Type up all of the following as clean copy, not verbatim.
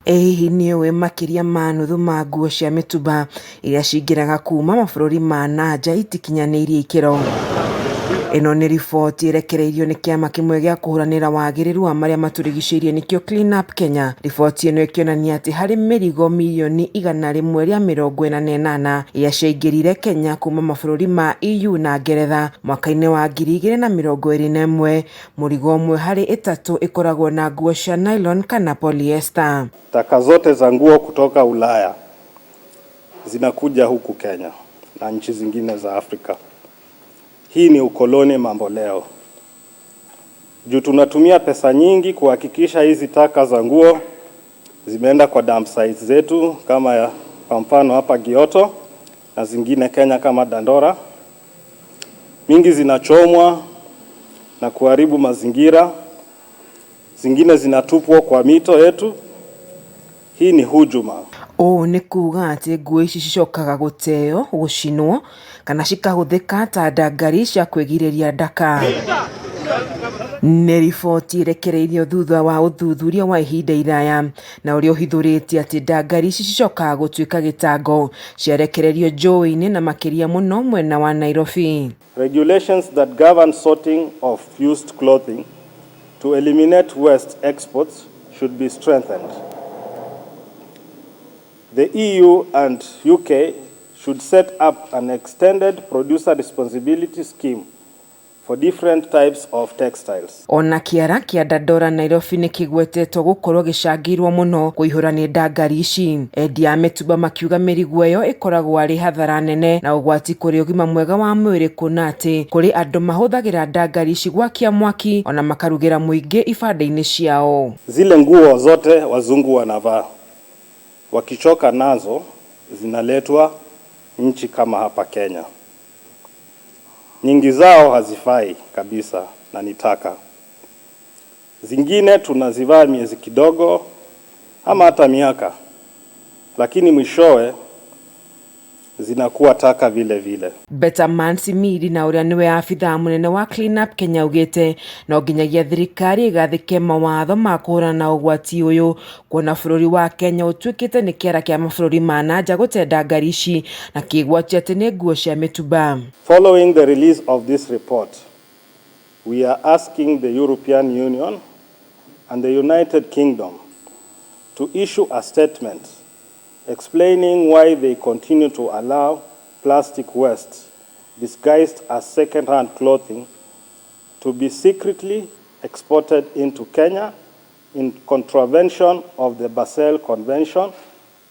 Hihi nĩũĩ makĩria ma nuthu ma nguo cia Mitumba iria cingĩraga kuuma mabururi ma nanja itikinyanĩirie ikĩro? Ĩno nĩ riboti irekereirio nĩ kiama kimwe gĩa kuhuranira wagiriru wa marĩa maturigiciirie nikio Clean Up Kenya. Riboti ĩno ĩkĩonania atĩ harĩ mirigo millioni 148 iria yaingirire Kenya kuuma mabururi ma EU na Ngeretha mwaka-inĩ wa 2021, murigo umwe harĩ itatu ikoragwo na nguo cia nylon kana polyester. Taka zote za nguo kutoka Ulaya zinakuja huku Kenya na nchi zingine za Afrika. Hii ni ukoloni mambo leo. Juu tunatumia pesa nyingi kuhakikisha hizi taka za nguo zimeenda kwa dump sites zetu, kama kwa mfano hapa Gioto na zingine Kenya kama Dandora. Mingi zinachomwa na kuharibu mazingira, zingine zinatupwa kwa mito yetu. Hii ni hujuma. Nĩ kuuga atĩ nguo ici cicokaga gũteo, gũcinwo kana cikahuthĩka ta ndangari cia kwĩgirĩria ndaka. Nĩ riboti irekereirio thutha wa ũthuthuria wa ihinda iraya na ũrĩa ũhithũrĩtie atĩ ndangari ici cicokaga gũtuĩka gĩtango ciarekereirio njũĩ-inĩ na makĩria mũno mwena wa Nairobi. Regulations that govern sorting of used clothing to eliminate waste exports should be strengthened. The EU and UK should set up an extended producer responsibility scheme for different types of textiles. Ona kĩara kĩa Dandora Nairobi nĩ kĩgwetetwo gũkorwo gĩcangĩirwo mũno kũihũra nĩ ndangari ici. Endia a Mitumba makiuga mĩrigo ĩyo ĩkoragwo arĩ hathara nene na ũgwati kũrĩ ũgima mwega wa mwĩrĩ, kuona atĩ kũrĩ andũ mahũthagĩra ndangari ici gwakia mwaki ona makarugĩra mũingĩ ibanda-inĩ ciao. Zile nguo zote wazungu wanavaa, wakichoka nazo zinaletwa nchi kama hapa Kenya. Nyingi zao hazifai kabisa na nitaka. Zingine tunazivaa miezi kidogo ama hata miaka, lakini mwishowe zinakuwa taka vile vile. Better man Simiri na ũrĩa nĩwe afithaa mũnene wa Clean Up Kenya ugĩte no nginyagia thirikari ĩgathĩke mawatho ma kũhũrana na ũgwati ũyũ, kuona bũrũri wa Kenya ũtuĩkĩte nĩ kĩara kĩa mabũrũri ma nanja gũte ndangari ici na kĩgwatio atĩ nĩ nguo cia Mitumba. Following the release of this report, we are asking the European Union and the United Kingdom to issue a statement explaining why they continue to allow plastic waste disguised as second-hand clothing to be secretly exported into Kenya in contravention of the Basel Convention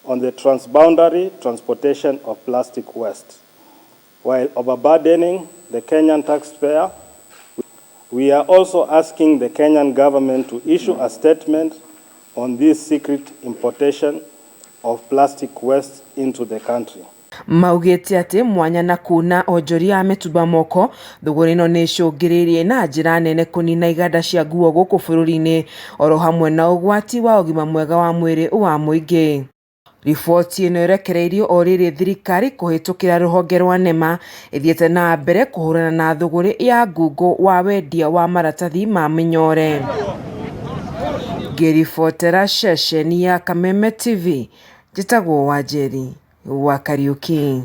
on the transboundary transportation of plastic waste, while overburdening the Kenyan taxpayer. We are also asking the Kenyan government to issue a statement on this secret importation of plastic waste into the country. Maugĩte atĩ mwanya na kuna onjoria a Mitumba moko, thũgũrĩ ĩno nĩ icũngĩrĩirie na njĩra nene kũnina iganda cia nguo gũkũ bũrũri-inĩ oro hamwe na ũgwati wa ũgima mwega wa mwĩrĩ wa mũingĩ. Riboti ĩno ĩrekereirio o rĩrĩ thirikari kũhĩtũkĩra rũhonge rwa NEMA ĩthiĩte na mbere kũhũrana na thũgũrĩ ya ngungo wa wendia wa maratathi ma mĩnyore. Ngĩribotera ceceni ya Kameme TV, njĩtagwo Wanjeri wa Kariuki.